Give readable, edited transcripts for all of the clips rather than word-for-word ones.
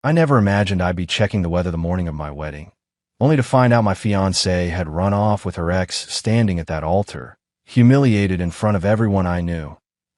I never imagined I'd be checking the weather the morning of my wedding, only to find out my fiancée had run off with her ex standing at that altar, humiliated in front of everyone I knew.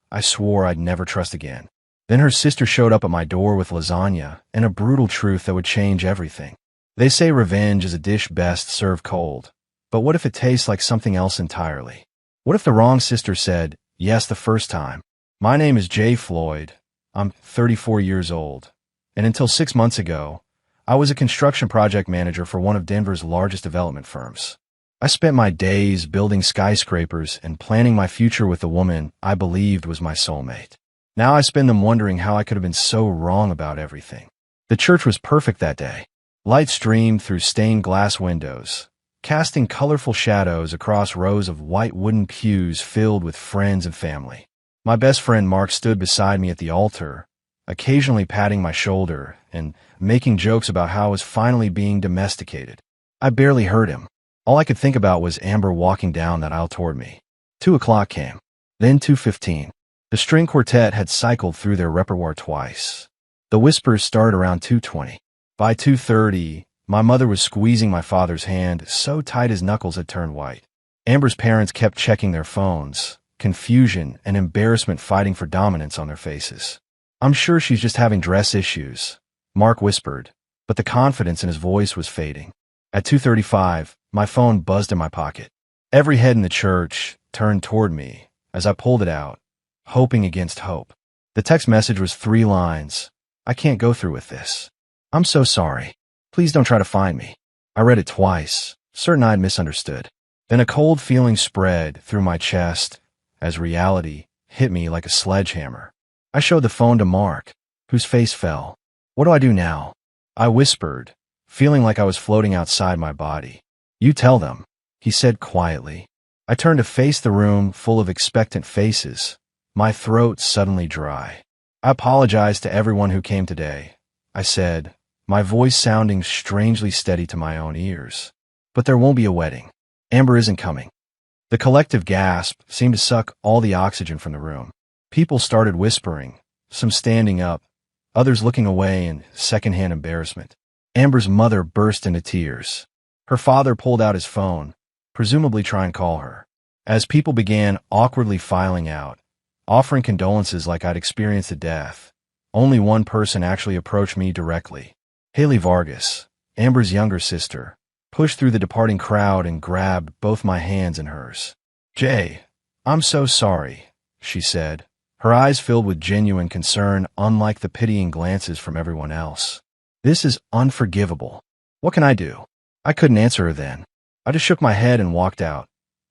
I swore I'd never trust again. Then her sister showed up at my door with lasagna and a brutal truth that would change everything. They say revenge is a dish best served cold, but what if it tastes like something else entirely? What if the wrong sister said yes the first time? My name is Jay Floyd. I'm 34 years old, and until 6 months ago, I was a construction project manager for one of Denver's largest development firms. I spent my days building skyscrapers and planning my future with the woman I believed was my soulmate. Now I spend them wondering how I could have been so wrong about everything. The church was perfect that day. Light streamed through stained glass windows, casting colorful shadows across rows of white wooden pews filled with friends and family. My best friend Mark stood beside me at the altar, occasionally patting my shoulder and making jokes about how I was finally being domesticated. I barely heard him. All I could think about was Amber walking down that aisle toward me. 2 o'clock came, then 2:15. The string quartet had cycled through their repertoire twice. The whispers started around 2:20. By 2:30, my mother was squeezing my father's hand so tight his knuckles had turned white. Amber's parents kept checking their phones, confusion and embarrassment fighting for dominance on their faces. "I'm sure she's just having dress issues," Mark whispered, but the confidence in his voice was fading. At 2:35, my phone buzzed in my pocket. Every head in the church turned toward me as I pulled it out, hoping against hope. The text message was 3 lines. "I can't go through with this. I'm so sorry. Please don't try to find me." I read it twice, certain I'd misunderstood. Then a cold feeling spread through my chest as reality hit me like a sledgehammer. I showed the phone to Mark, whose face fell. "What do I do now?" I whispered, feeling like I was floating outside my body. "You tell them," he said quietly. I turned to face the room full of expectant faces, my throat suddenly dry. "I apologize to everyone who came today," I said, my voice sounding strangely steady to my own ears. "But there won't be a wedding. Amber isn't coming." The collective gasp seemed to suck all the oxygen from the room. People started whispering, some standing up, others looking away in secondhand embarrassment. Amber's mother burst into tears. Her father pulled out his phone, presumably trying to call her. As people began awkwardly filing out, offering condolences like I'd experienced a death, only one person actually approached me directly. Haley Vargas, Amber's younger sister, pushed through the departing crowd and grabbed both my hands in hers. "Jay, I'm so sorry," she said, her eyes filled with genuine concern, unlike the pitying glances from everyone else. "This is unforgivable. What can I do?" I couldn't answer her then. I just shook my head and walked out,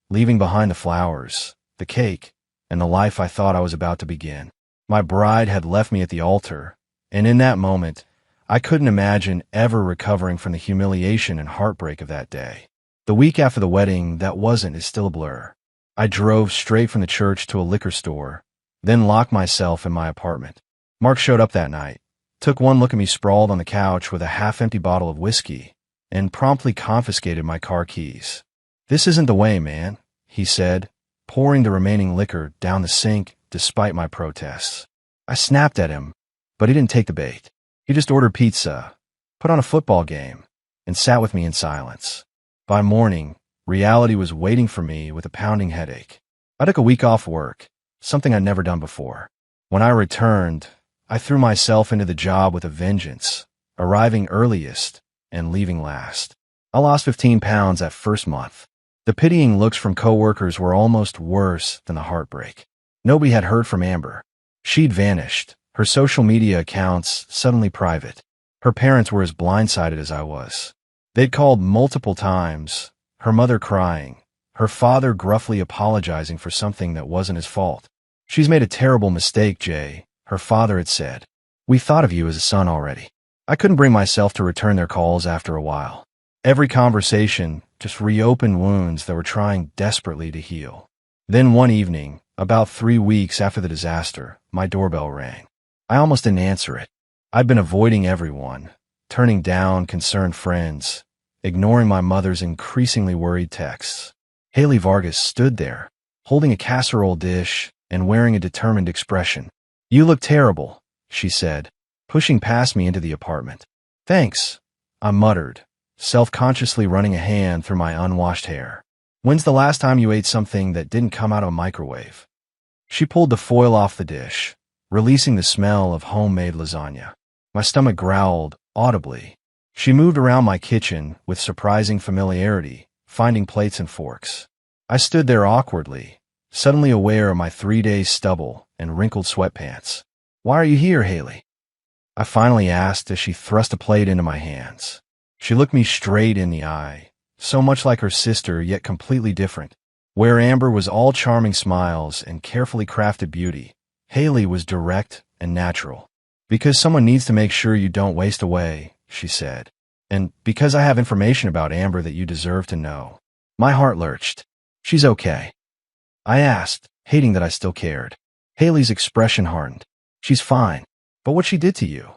leaving behind the flowers, the cake, and the life I thought I was about to begin. My bride had left me at the altar, and in that moment, I couldn't imagine ever recovering from the humiliation and heartbreak of that day. The week after the wedding, that wasn't is still a blur. I drove straight from the church to a liquor store, then locked myself in my apartment. Mark showed up that night, took one look at me sprawled on the couch with a half-empty bottle of whiskey, and promptly confiscated my car keys. "This isn't the way, man," he said, pouring the remaining liquor down the sink despite my protests. I snapped at him, but he didn't take the bait. He just ordered pizza, put on a football game, and sat with me in silence. By morning, reality was waiting for me with a pounding headache. I took a week off work, something I'd never done before. When I returned, I threw myself into the job with a vengeance, arriving earliest and leaving last. I lost 15 pounds that first month. The pitying looks from coworkers were almost worse than the heartbreak. Nobody had heard from Amber. She'd vanished, her social media accounts suddenly private. Her parents were as blindsided as I was. They'd called multiple times, her mother crying, her father gruffly apologizing for something that wasn't his fault. "She's made a terrible mistake, Jay," her father had said. "We thought of you as a son already." I couldn't bring myself to return their calls after a while. Every conversation just reopened wounds that were trying desperately to heal. Then one evening, about 3 weeks after the disaster, my doorbell rang. I almost didn't answer it. I'd been avoiding everyone, turning down concerned friends, ignoring my mother's increasingly worried texts. Haley Vargas stood there, holding a casserole dish and wearing a determined expression. "You look terrible," she said. pushing past me into the apartment. Thanks, I muttered, self-consciously running a hand through my unwashed hair. When's the last time you ate something that didn't come out of a microwave? She pulled the foil off the dish, releasing the smell of homemade lasagna. My stomach growled audibly. She moved around my kitchen with surprising familiarity, finding plates and forks. I stood there awkwardly, suddenly aware of my 3 days stubble and wrinkled sweatpants. Why are you here, Haley? I finally asked as she thrust a plate into my hands. She looked me straight in the eye, so much like her sister, yet completely different. Where Amber was all charming smiles and carefully crafted beauty, Haley was direct and natural. Because someone needs to make sure you don't waste away, she said. And because I have information about Amber that you deserve to know. My heart lurched. She's okay. I asked, hating that I still cared. Haley's expression hardened. She's fine. But what she did to you?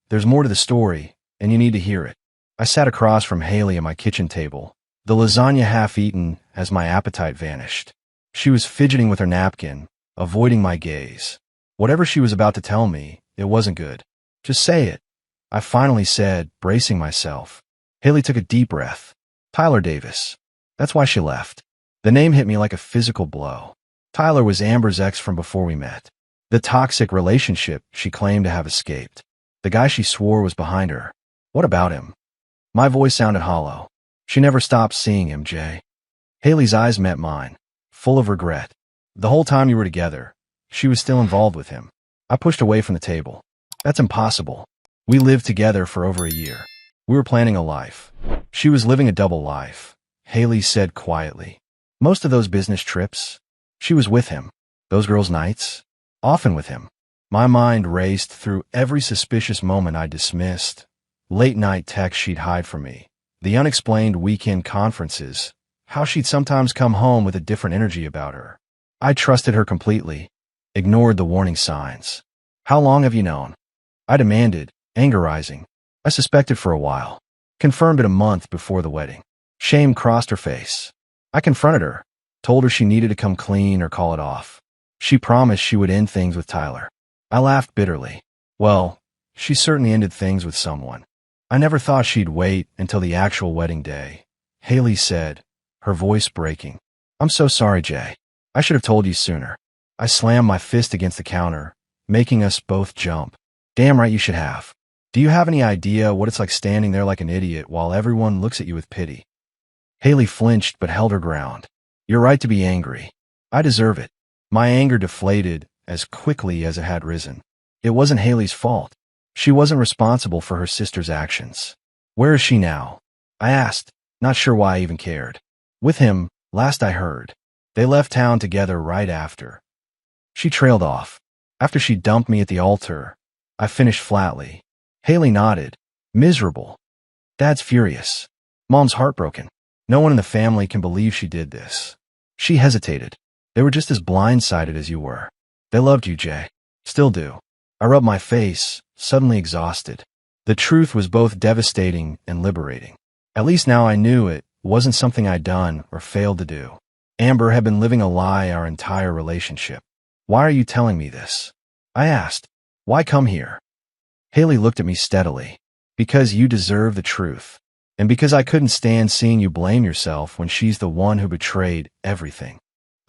There's more to the story, and you need to hear it. I sat across from Haley at my kitchen table, the lasagna half-eaten as my appetite vanished. She was fidgeting with her napkin, avoiding my gaze. Whatever she was about to tell me, it wasn't good. Just say it, I finally said, bracing myself. Haley took a deep breath. Tyler Davis. That's why she left. The name hit me like a physical blow. Tyler was Amber's ex from before we met. The toxic relationship she claimed to have escaped. The guy she swore was behind her. What about him? My voice sounded hollow. She never stopped seeing him, Jay. Haley's eyes met mine, full of regret. The whole time you were together, she was still involved with him. I pushed away from the table. That's impossible. We lived together for over a year. We were planning a life. She was living a double life, Haley said quietly. Most of those business trips, she was with him. Those girls' nights, often with him. My mind raced through every suspicious moment I dismissed. Late-night texts she'd hide from me. The unexplained weekend conferences. How she'd sometimes come home with a different energy about her. I trusted her completely. Ignored the warning signs. How long have you known? I demanded, anger rising. I suspected for a while. Confirmed it a month before the wedding. Shame crossed her face. I confronted her. Told her she needed to come clean or call it off. She promised she would end things with Tyler. I laughed bitterly. Well, she certainly ended things with someone. I never thought she'd wait until the actual wedding day. Haley said, her voice breaking. I'm so sorry, Jay. I should have told you sooner. I slammed my fist against the counter, making us both jump. Damn right you should have. Do you have any idea what it's like standing there like an idiot while everyone looks at you with pity? Haley flinched but held her ground. You're right to be angry. I deserve it. My anger deflated as quickly as it had risen. It wasn't Haley's fault. She wasn't responsible for her sister's actions. Where is she now? I asked, not sure why I even cared. With him, last I heard. They left town together right after. She trailed off. After she dumped me at the altar, I finished flatly. Haley nodded. Miserable. Dad's furious. Mom's heartbroken. No one in the family can believe she did this. She hesitated. They were just as blindsided as you were. They loved you, Jay. Still do. I rubbed my face, suddenly exhausted. The truth was both devastating and liberating. At least now I knew it wasn't something I'd done or failed to do. Amber had been living a lie our entire relationship. Why are you telling me this? I asked. Why come here? Haley looked at me steadily. Because you deserve the truth. And because I couldn't stand seeing you blame yourself when she's the one who betrayed everything.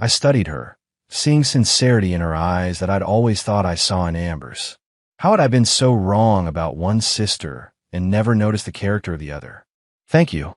I studied her, seeing sincerity in her eyes that I'd always thought I saw in Amber's. How had I been so wrong about one sister and never noticed the character of the other? Thank you,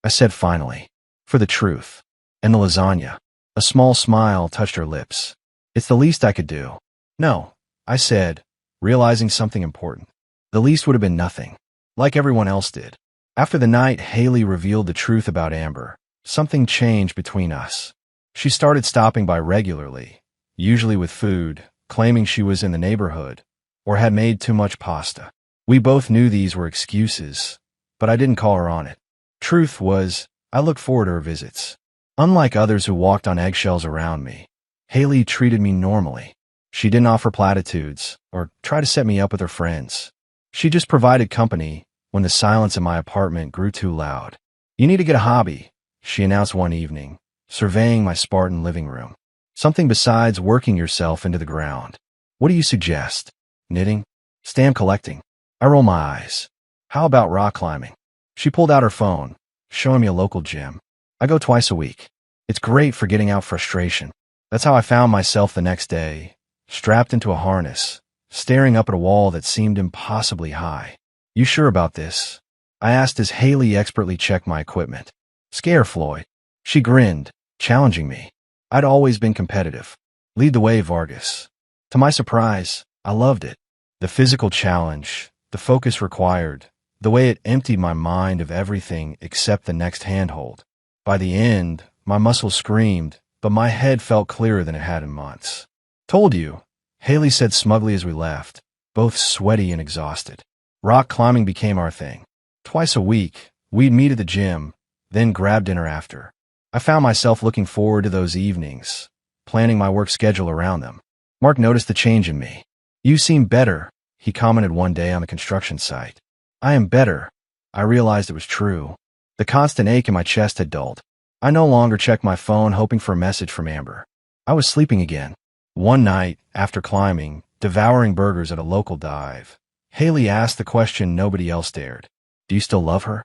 I said finally, for the truth. And the lasagna. A small smile touched her lips. It's the least I could do. No, I said, realizing something important. The least would have been nothing, like everyone else did. After the night Haley revealed the truth about Amber, something changed between us. She started stopping by regularly, usually with food, claiming she was in the neighborhood, or had made too much pasta. We both knew these were excuses, but I didn't call her on it. Truth was, I looked forward to her visits. Unlike others who walked on eggshells around me, Haley treated me normally. She didn't offer platitudes or try to set me up with her friends. She just provided company when the silence in my apartment grew too loud. You need to get a hobby, she announced one evening, surveying my Spartan living room. Something besides working yourself into the ground. What do you suggest? Knitting? Stamp collecting. I roll my eyes. How about rock climbing? She pulled out her phone, showing me a local gym. I go twice a week. It's great for getting out frustration. That's how I found myself the next day, strapped into a harness, staring up at a wall that seemed impossibly high. You sure about this? I asked as Haley expertly checked my equipment. Scare, Floyd. She grinned, challenging me. I'd always been competitive. Lead the way, Vargas. To my surprise, I loved it. The physical challenge, the focus required, the way it emptied my mind of everything except the next handhold. By the end, my muscles screamed, but my head felt clearer than it had in months. Told you, Haley said smugly as we left, both sweaty and exhausted. Rock climbing became our thing. Twice a week, we'd meet at the gym, then grab dinner after. I found myself looking forward to those evenings, planning my work schedule around them. Mark noticed the change in me. You seem better, he commented one day on the construction site. I am better. I realized it was true. The constant ache in my chest had dulled. I no longer checked my phone hoping for a message from Amber. I was sleeping again. One night, after climbing, devouring burgers at a local dive, Haley asked the question nobody else dared. Do you still love her?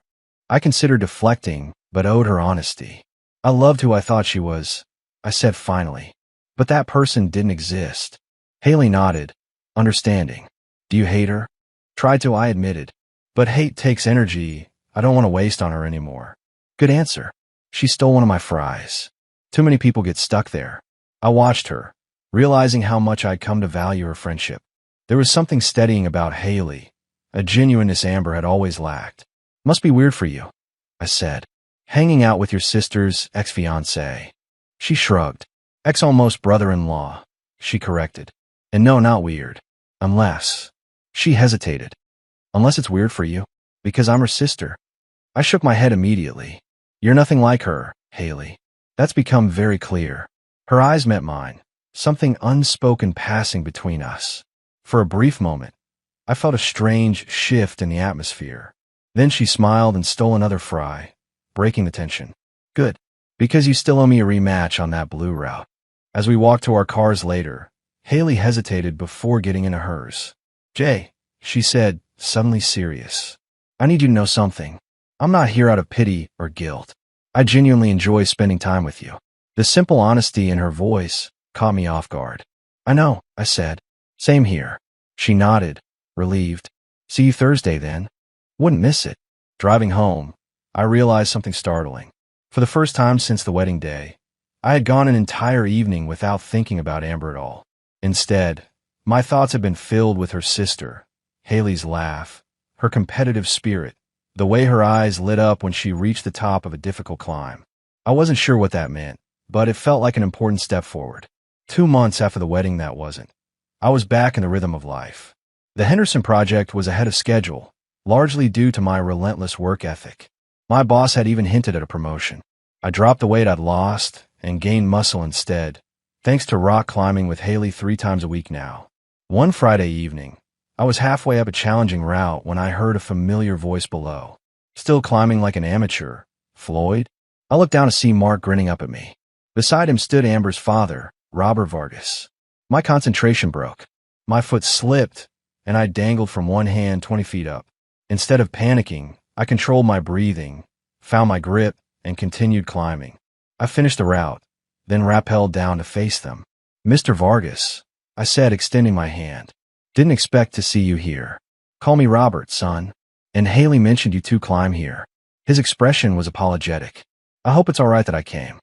I considered deflecting, but owed her honesty. I loved who I thought she was, I said finally. But that person didn't exist. Haley nodded, understanding. Do you hate her? Tried to, I admitted. But hate takes energy I don't want to waste on her anymore. Good answer. She stole one of my fries. Too many people get stuck there. I watched her, realizing how much I'd come to value her friendship. There was something steadying about Haley, a genuineness Amber had always lacked. Must be weird for you, I said. Hanging out with your sister's ex-fiancé. She shrugged. Ex-almost brother-in-law, she corrected. And no, not weird. Unless. She hesitated. Unless it's weird for you. Because I'm her sister. I shook my head immediately. You're nothing like her, Haley. That's become very clear. Her eyes met mine, something unspoken passing between us. For a brief moment, I felt a strange shift in the atmosphere. Then she smiled and stole another fry, breaking the tension. Good. Because you still owe me a rematch on that blue route. As we walked to our cars later, Haley hesitated before getting into hers. Jay, she said, suddenly serious. I need you to know something. I'm not here out of pity or guilt. I genuinely enjoy spending time with you. The simple honesty in her voice caught me off guard. I know, I said. Same here. She nodded, relieved. See you Thursday then. Wouldn't miss it. Driving home, I realized something startling. For the first time since the wedding day, I had gone an entire evening without thinking about Amber at all. Instead, my thoughts had been filled with her sister, Haley's laugh, her competitive spirit, the way her eyes lit up when she reached the top of a difficult climb. I wasn't sure what that meant, but it felt like an important step forward. 2 months after the wedding, that wasn't. I was back in the rhythm of life. The Henderson project was ahead of schedule, largely due to my relentless work ethic. My boss had even hinted at a promotion. I dropped the weight I'd lost and gained muscle instead, thanks to rock climbing with Haley 3 times a week now. One Friday evening, I was halfway up a challenging route when I heard a familiar voice below. Still climbing like an amateur, Floyd? I looked down to see Mark grinning up at me. Beside him stood Amber's father, Robert Vargas. My concentration broke. My foot slipped, and I dangled from one hand 20 feet up. Instead of panicking, I controlled my breathing, found my grip, and continued climbing. I finished the route, then rappelled down to face them. Mr. Vargas, I said, extending my hand. Didn't expect to see you here. Call me Robert, son. And Haley mentioned you two climb here. His expression was apologetic. I hope it's all right that I came.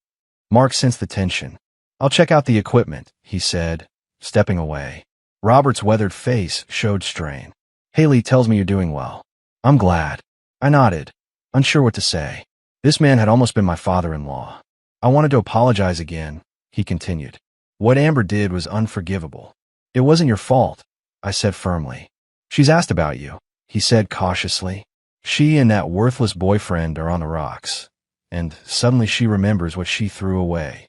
Mark sensed the tension. I'll check out the equipment, he said, stepping away. Robert's weathered face showed strain. Haley tells me you're doing well. I'm glad. I nodded, unsure what to say. This man had almost been my father-in-law. I wanted to apologize again, he continued. What Amber did was unforgivable. It wasn't your fault, I said firmly. She's asked about you, he said cautiously. She and that worthless boyfriend are on the rocks. And suddenly she remembers what she threw away.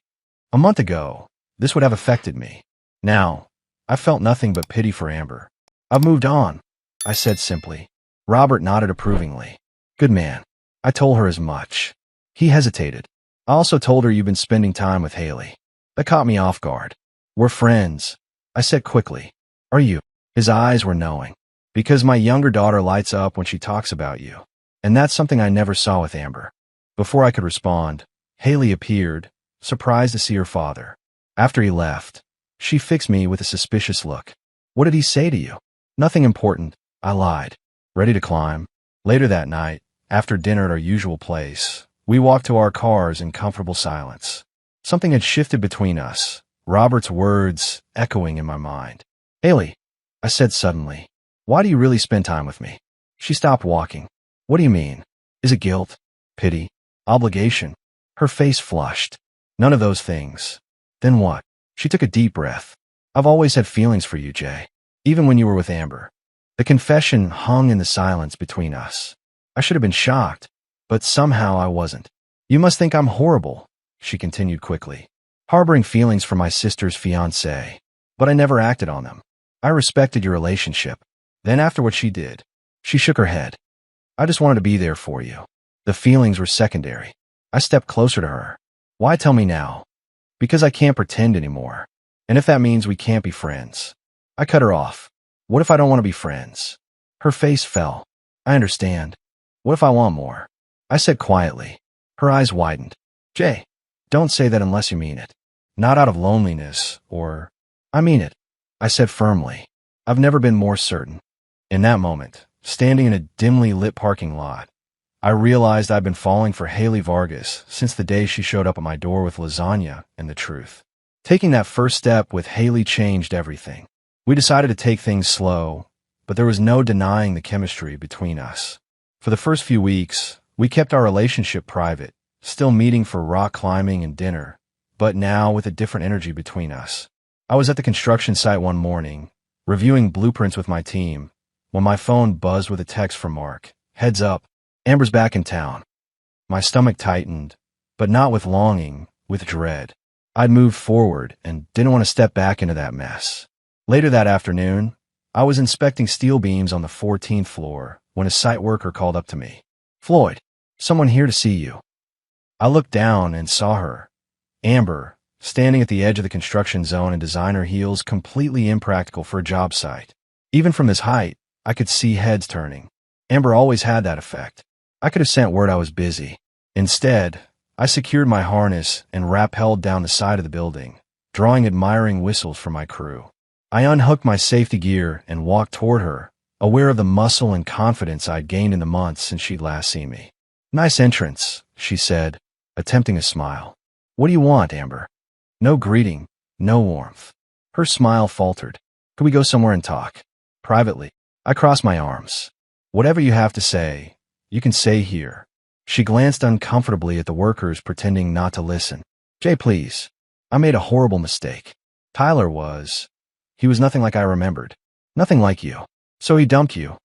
A month ago, this would have affected me. Now, I felt nothing but pity for Amber. I've moved on, I said simply. Robert nodded approvingly. Good man. I told her as much. He hesitated. I also told her you've been spending time with Haley. That caught me off guard. We're friends, I said quickly. Are you? His eyes were knowing. Because my younger daughter lights up when she talks about you. And that's something I never saw with Amber. Before I could respond, Haley appeared, surprised to see her father. After he left, she fixed me with a suspicious look. What did he say to you? Nothing important, I lied. Ready to climb. Later that night, after dinner at our usual place, we walked to our cars in comfortable silence. Something had shifted between us, Robert's words echoing in my mind. Haley, I said suddenly, why do you really spend time with me? She stopped walking. What do you mean? Is it guilt? Pity? Obligation? Her face flushed. None of those things. Then what? She took a deep breath. I've always had feelings for you, Jay. Even when you were with Amber. The confession hung in the silence between us. I should have been shocked, but somehow I wasn't. You must think I'm horrible, she continued quickly. Harboring feelings for my sister's fiancé. But I never acted on them. I respected your relationship. Then after what she did, she shook her head. I just wanted to be there for you. The feelings were secondary. I stepped closer to her. Why tell me now? Because I can't pretend anymore. And if that means we can't be friends. I cut her off. What if I don't want to be friends? Her face fell. I understand. What if I want more? I said quietly. Her eyes widened. Jay, don't say that unless you mean it. Not out of loneliness, or... I mean it, I said firmly. I've never been more certain. In that moment, standing in a dimly lit parking lot, I realized I'd been falling for Haley Vargas since the day she showed up at my door with lasagna and the truth. Taking that first step with Haley changed everything. We decided to take things slow, but there was no denying the chemistry between us. For the first few weeks, we kept our relationship private, still meeting for rock climbing and dinner, but now with a different energy between us. I was at the construction site one morning, reviewing blueprints with my team, when my phone buzzed with a text from Mark. Heads up, Amber's back in town. My stomach tightened, but not with longing, with dread. I'd moved forward and didn't want to step back into that mess. Later that afternoon, I was inspecting steel beams on the 14th floor when a site worker called up to me. Floyd, someone here to see you. I looked down and saw her, Amber, standing at the edge of the construction zone in designer heels, completely impractical for a job site. Even from this height, I could see heads turning. Amber always had that effect. I could have sent word I was busy. Instead, I secured my harness and rappelled down the side of the building, drawing admiring whistles from my crew. I unhooked my safety gear and walked toward her, aware of the muscle and confidence I'd gained in the months since she'd last seen me. Nice entrance, she said, attempting a smile. What do you want, Amber? No greeting, no warmth. Her smile faltered. Could we go somewhere and talk? Privately. I crossed my arms. Whatever you have to say, you can say here. She glanced uncomfortably at the workers, pretending not to listen. Jay, please. I made a horrible mistake. Tyler was... He was nothing like I remembered. Nothing like you. So he dumped you.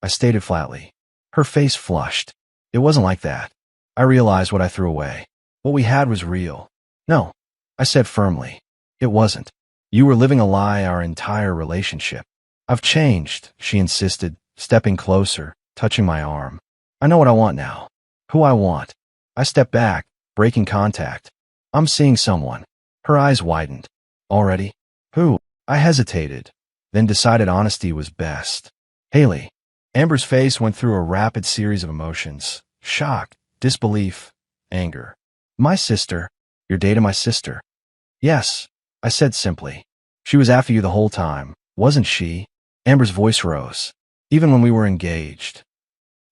I stated flatly. Her face flushed. It wasn't like that. I realized what I threw away. What we had was real. No, I said firmly. It wasn't. You were living a lie our entire relationship. I've changed, she insisted, stepping closer, touching my arm. I know what I want now. Who I want. I stepped back, breaking contact. I'm seeing someone. Her eyes widened. Already? Who? I hesitated, then decided honesty was best. Haley. Amber's face went through a rapid series of emotions. Shock, disbelief, anger. My sister. You're dating my sister. Yes, I said simply. She was after you the whole time, wasn't she? Amber's voice rose. Even when we were engaged.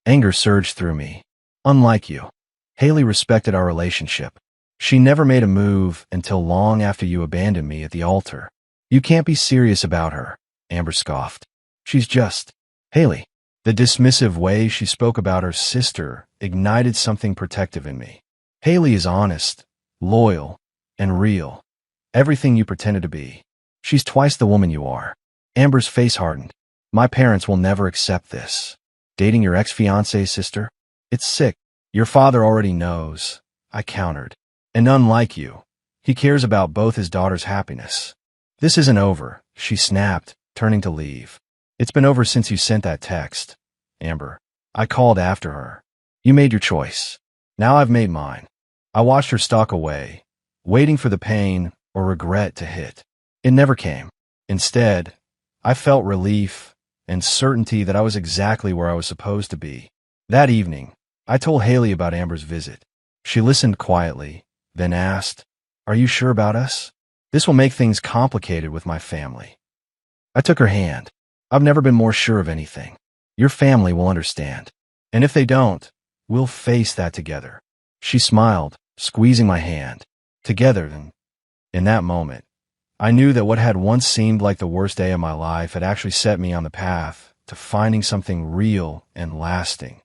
Anger surged through me. Unlike you. Haley respected our relationship. She never made a move until long after you abandoned me at the altar. You can't be serious about her, Amber scoffed. She's just... Haley. The dismissive way she spoke about her sister ignited something protective in me. Haley is honest, loyal, and real. Everything you pretended to be. She's twice the woman you are. Amber's face hardened. My parents will never accept this. Dating your ex-fiancé's sister? It's sick. Your father already knows, I countered. And unlike you, he cares about both his daughter's happiness. This isn't over, she snapped, turning to leave. It's been over since you sent that text, Amber. I called after her. You made your choice. Now I've made mine. I watched her stalk away, waiting for the pain or regret to hit. It never came. Instead, I felt relief, and certainty that I was exactly where I was supposed to be. That evening, I told Haley about Amber's visit. She listened quietly, then asked, "Are you sure about us? This will make things complicated with my family." I took her hand. "I've never been more sure of anything. Your family will understand. And if they don't, we'll face that together." She smiled, squeezing my hand. Together, and in that moment, I knew that what had once seemed like the worst day of my life had actually set me on the path to finding something real and lasting,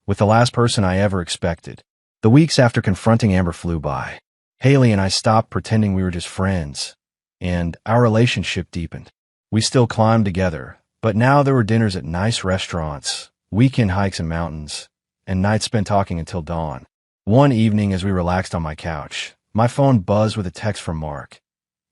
with the last person I ever expected. The weeks after confronting Amber flew by. Haley and I stopped pretending we were just friends, and our relationship deepened. We still climbed together, but now there were dinners at nice restaurants, weekend hikes in mountains, and nights spent talking until dawn. One evening, as we relaxed on my couch, my phone buzzed with a text from Mark.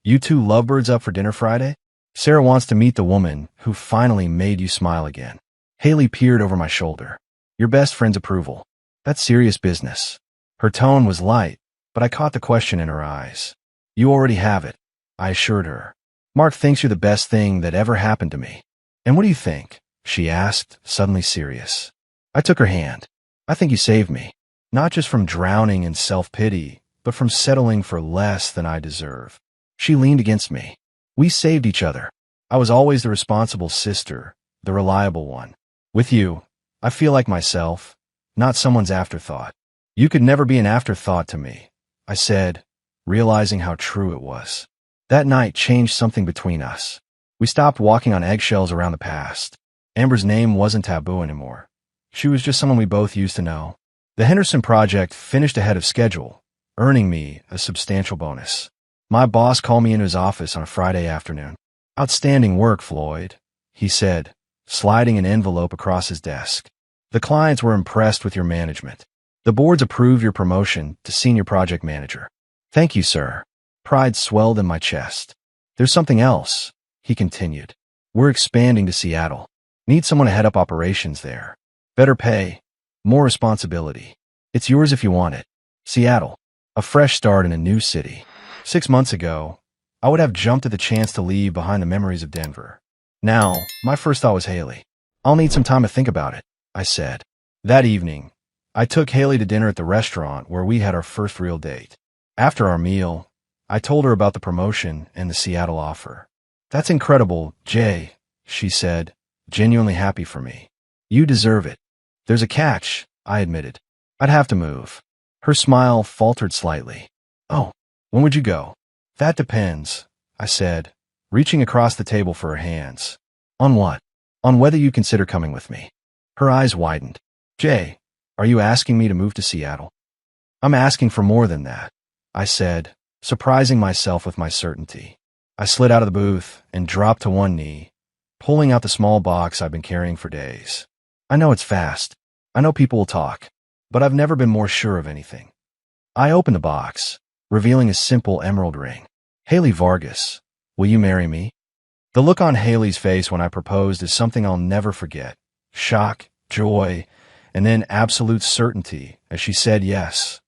"You two lovebirds up for dinner Friday? Sarah wants to meet the woman who finally made you smile again." Haley peered over my shoulder. "Your best friend's approval. That's serious business." Her tone was light, but I caught the question in her eyes. "You already have it," I assured her. "Mark thinks you're the best thing that ever happened to me." "And what do you think?" she asked, suddenly serious. I took her hand. "I think you saved me, not just from drowning in self-pity, but from settling for less than I deserve." She leaned against me. We saved each other. I was always the responsible sister, the reliable one. With you, I feel like myself, not someone's afterthought. "You could never be an afterthought to me," I said, realizing how true it was. That night changed something between us. We stopped walking on eggshells around the past. Amber's name wasn't taboo anymore. She was just someone we both used to know. The Henderson project finished ahead of schedule, earning me a substantial bonus. My boss called me into his office on a Friday afternoon. "Outstanding work, Floyd," he said, sliding an envelope across his desk. "The clients were impressed with your management. The boards approved your promotion to senior project manager." "Thank you, sir." Pride swelled in my chest. "There's something else," he continued. "We're expanding to Seattle. Need someone to head up operations there. Better pay, more responsibility. It's yours if you want it." Seattle, a fresh start in a new city. 6 months ago, I would have jumped at the chance to leave behind the memories of Denver. Now, my first thought was Haley. "I'll need some time to think about it," I said. That evening, I took Haley to dinner at the restaurant where we had our first real date. After our meal, I told her about the promotion and the Seattle offer. "That's incredible, Jay," she said, genuinely happy for me. "You deserve it." "There's a catch," I admitted. "I'd have to move." Her smile faltered slightly. "Oh, when would you go?" "That depends," I said, reaching across the table for her hands. "On what?" "On whether you consider coming with me." Her eyes widened. "Jay, are you asking me to move to Seattle?" "I'm asking for more than that," I said, surprising myself with my certainty. I slid out of the booth and dropped to one knee, pulling out the small box I've been carrying for days. "I know it's fast. I know people will talk, but I've never been more sure of anything." I opened the box, revealing a simple emerald ring. "Haley Vargas, will you marry me?" The look on Haley's face when I proposed is something I'll never forget. Shock, joy, and then absolute certainty as she said yes,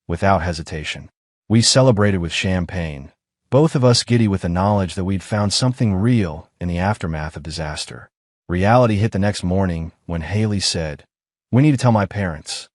without hesitation. We celebrated with champagne, both of us giddy with the knowledge that we'd found something real in the aftermath of disaster. Reality hit the next morning when Haley said, "We need to tell my parents."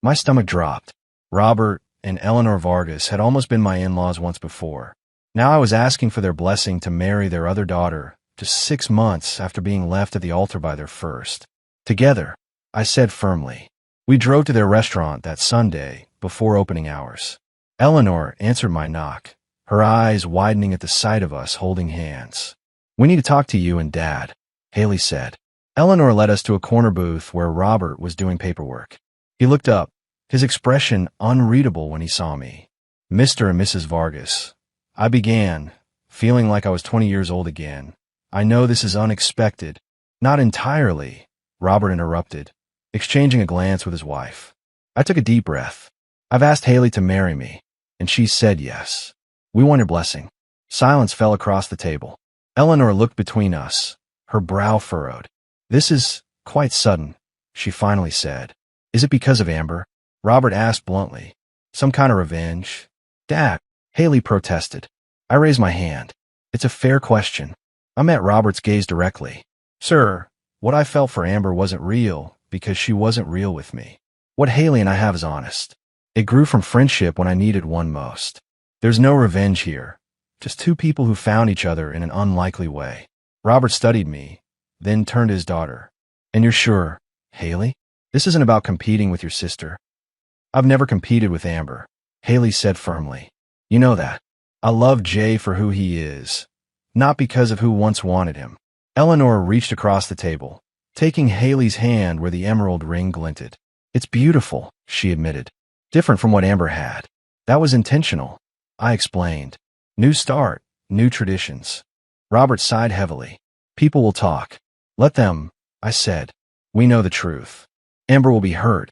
My stomach dropped. Robert and Eleanor Vargas had almost been my in-laws once before. Now I was asking for their blessing to marry their other daughter just 6 months after being left at the altar by their first. "Together," I said firmly. We drove to their restaurant that Sunday before opening hours. Eleanor answered my knock, her eyes widening at the sight of us holding hands. "We need to talk to you and Dad," Haley said. Eleanor led us to a corner booth where Robert was doing paperwork. He looked up, his expression unreadable when he saw me. "Mr. and Mrs. Vargas," I began, feeling like I was 20 years old again. "I know this is unexpected." "Not entirely," Robert interrupted, exchanging a glance with his wife. I took a deep breath. "I've asked Haley to marry me, and she said yes. We want your blessing." Silence fell across the table. Eleanor looked between us, her brow furrowed. "This is quite sudden," she finally said. "Is it because of Amber?" Robert asked bluntly. "Some kind of revenge?" "Dad," Haley protested. I raised my hand. "It's a fair question." I met Robert's gaze directly. "Sir, What I felt for Amber wasn't real because she wasn't real with me. What Haley and I have is honest. It grew from friendship when I needed one most. There's no revenge here. Just two people who found each other in an unlikely way. Robert studied me, then turned to his daughter. And you're sure, Haley? This isn't about competing with your sister. I've never competed with Amber, Haley said firmly. You know that. I love Jay for who he is, not because of who once wanted him. Eleanor reached across the table, taking Haley's hand where the emerald ring glinted. It's beautiful, she admitted. Different from what Amber had. That was intentional, I explained. New start, new traditions. Robert sighed heavily. People will talk. Let them, I said. We know the truth. Amber will be hurt,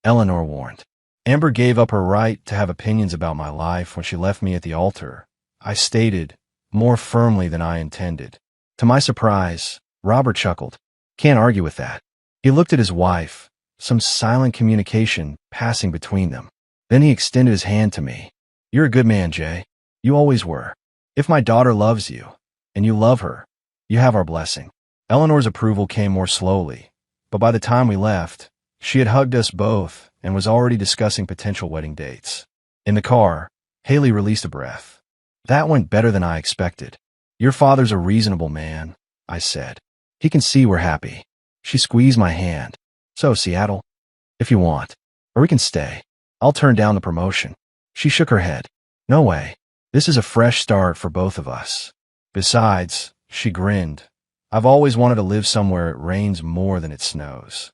Eleanor warned. Amber gave up her right to have opinions about my life when she left me at the altar, I stated, more firmly than I intended. To my surprise, Robert chuckled. Can't argue with that. He looked at his wife, some silent communication passing between them. Then he extended his hand to me. You're a good man, Jay. You always were. If my daughter loves you, and you love her, you have our blessing. Eleanor's approval came more slowly, but by the time we left, she had hugged us both and was already discussing potential wedding dates. In the car, Haley released a breath. That went better than I expected. Your father's a reasonable man, I said. He can see we're happy. She squeezed my hand. So, Seattle? If you want. Or we can stay. I'll turn down the promotion. She shook her head. No way. This is a fresh start for both of us. Besides, she grinned. I've always wanted to live somewhere it rains more than it snows.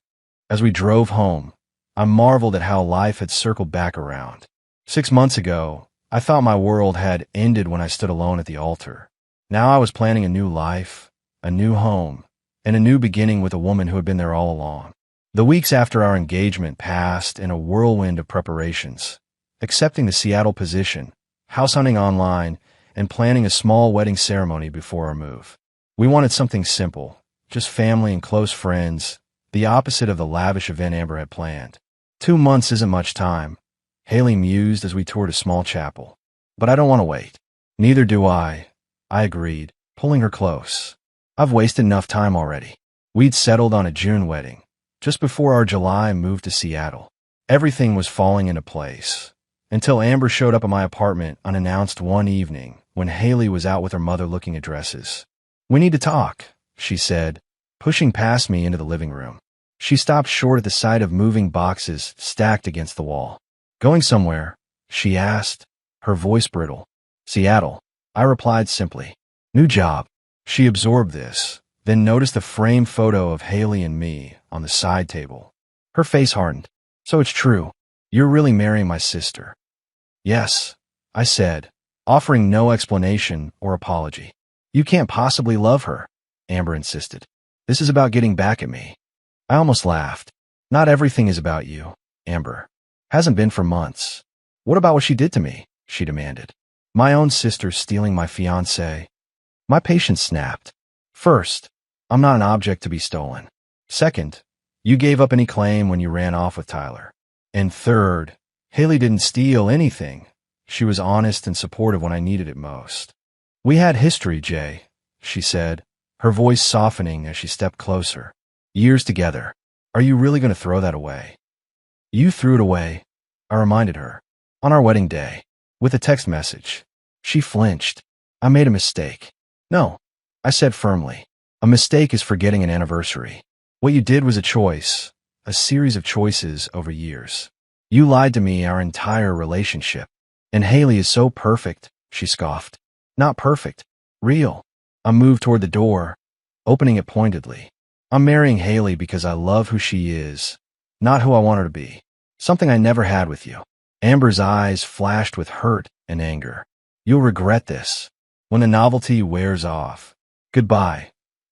As we drove home, I marveled at how life had circled back around. 6 months ago, I thought my world had ended when I stood alone at the altar. Now I was planning a new life, a new home, and a new beginning with a woman who had been there all along. The weeks after our engagement passed in a whirlwind of preparations, accepting the Seattle position, house hunting online, and planning a small wedding ceremony before our move. We wanted something simple, just family and close friends, the opposite of the lavish event Amber had planned. 2 months isn't much time, Haley mused as we toured a small chapel. But I don't want to wait. Neither do I agreed, pulling her close. I've wasted enough time already. We'd settled on a June wedding, just before our July move to Seattle. Everything was falling into place, until Amber showed up at my apartment unannounced one evening when Haley was out with her mother looking at dresses. We need to talk, she said, pushing past me into the living room. She stopped short at the sight of moving boxes stacked against the wall. Going somewhere? She asked, her voice brittle. Seattle, I replied simply. New job. She absorbed this, then noticed the framed photo of Haley and me on the side table. Her face hardened. So it's true. You're really marrying my sister. Yes, I said, offering no explanation or apology. You can't possibly love her, Amber insisted. This is about getting back at me. I almost laughed. Not everything is about you, Amber. Hasn't been for months. What about what she did to me? She demanded. My own sister stealing my fiancé. My patience snapped. First, I'm not an object to be stolen. Second, you gave up any claim when you ran off with Tyler. And third, Haley didn't steal anything. She was honest and supportive when I needed it most. We had history, Jay, she said, her voice softening as she stepped closer. Years together. Are you really going to throw that away? You threw it away, I reminded her, on our wedding day, with a text message. She flinched. I made a mistake. No, I said firmly. A mistake is forgetting an anniversary. What you did was a choice, a series of choices over years. You lied to me our entire relationship. And Haley is so perfect, she scoffed. Not perfect. Real. I moved toward the door, opening it pointedly. I'm marrying Haley because I love who she is, not who I want her to be. Something I never had with you. Amber's eyes flashed with hurt and anger. You'll regret this when the novelty wears off. Goodbye,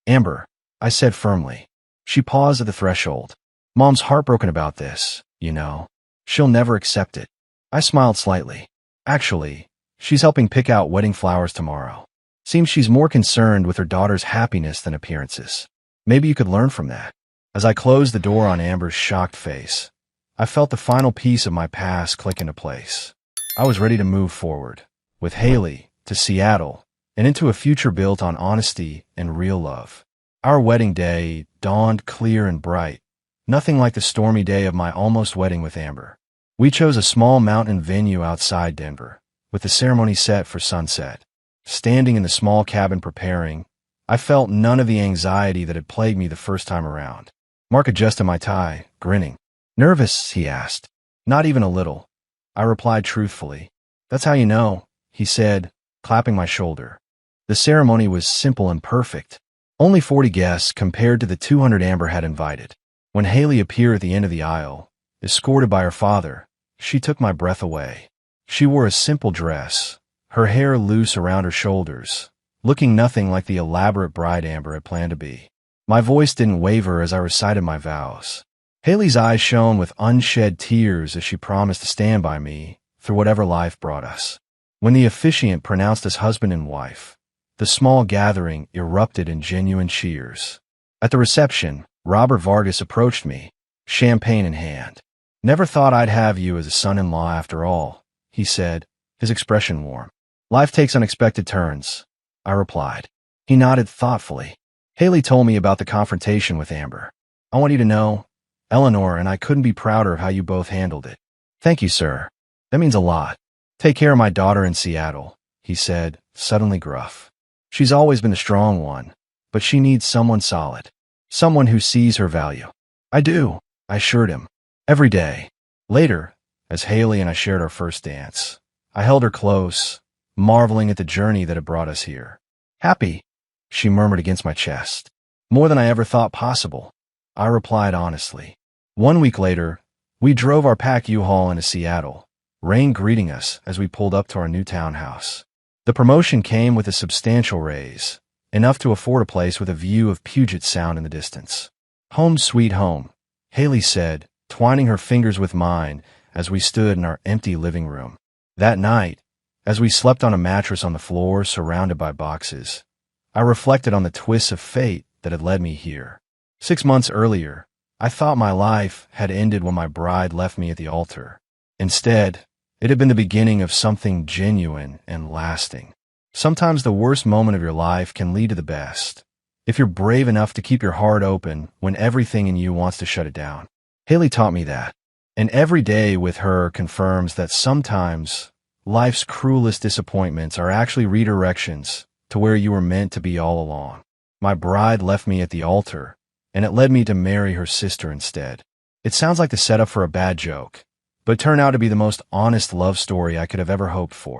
Amber, I said firmly. She paused at the threshold. Mom's heartbroken about this, you know. She'll never accept it. I smiled slightly. Actually, she's helping pick out wedding flowers tomorrow. Seems she's more concerned with her daughter's happiness than appearances. Maybe you could learn from that. As I closed the door on Amber's shocked face, I felt the final piece of my past click into place. I was ready to move forward, with Haley, to Seattle, and into a future built on honesty and real love. Our wedding day dawned clear and bright, nothing like the stormy day of my almost wedding with Amber. We chose a small mountain venue outside Denver, with the ceremony set for sunset. Standing in the small cabin preparing, I felt none of the anxiety that had plagued me the first time around. Mark adjusted my tie, grinning. "Nervous?" he asked. "Not even a little," I replied truthfully. "That's how you know," he said, clapping my shoulder. The ceremony was simple and perfect. Only 40 guests compared to the 200 Amber had invited. When Haley appeared at the end of the aisle, escorted by her father, she took my breath away. She wore a simple dress, her hair loose around her shoulders, looking nothing like the elaborate bride Amber had planned to be. My voice didn't waver as I recited my vows. Haley's eyes shone with unshed tears as she promised to stand by me through whatever life brought us. When the officiant pronounced us husband and wife, the small gathering erupted in genuine cheers. At the reception, Robert Vargas approached me, champagne in hand. "Never thought I'd have you as a son-in-law after all," he said, his expression warm. "Life takes unexpected turns," I replied. He nodded thoughtfully. "Haley told me about the confrontation with Amber. I want you to know, Eleanor and I couldn't be prouder of how you both handled it." "Thank you, sir. That means a lot. Take care of my daughter in Seattle," he said, suddenly gruff. "She's always been the strong one, but she needs someone solid. Someone who sees her value." "I do," I assured him. "Every day." Later, as Haley and I shared our first dance, I held her close, marveling at the journey that had brought us here. "Happy," she murmured against my chest. "More than I ever thought possible," I replied honestly. 1 week later, we drove our pack U-Haul into Seattle, rain greeting us as we pulled up to our new townhouse. The promotion came with a substantial raise, enough to afford a place with a view of Puget Sound in the distance. "Home sweet home," Haley said, twining her fingers with mine as we stood in our empty living room. That night, as we slept on a mattress on the floor surrounded by boxes, I reflected on the twists of fate that had led me here. 6 months earlier, I thought my life had ended when my bride left me at the altar. Instead, it had been the beginning of something genuine and lasting. Sometimes the worst moment of your life can lead to the best, if you're brave enough to keep your heart open when everything in you wants to shut it down. Haley taught me that, and every day with her confirms that sometimes life's cruelest disappointments are actually redirections to where you were meant to be all along. My bride left me at the altar, and it led me to marry her sister instead. It sounds like the setup for a bad joke, but it turned out to be the most honest love story I could have ever hoped for.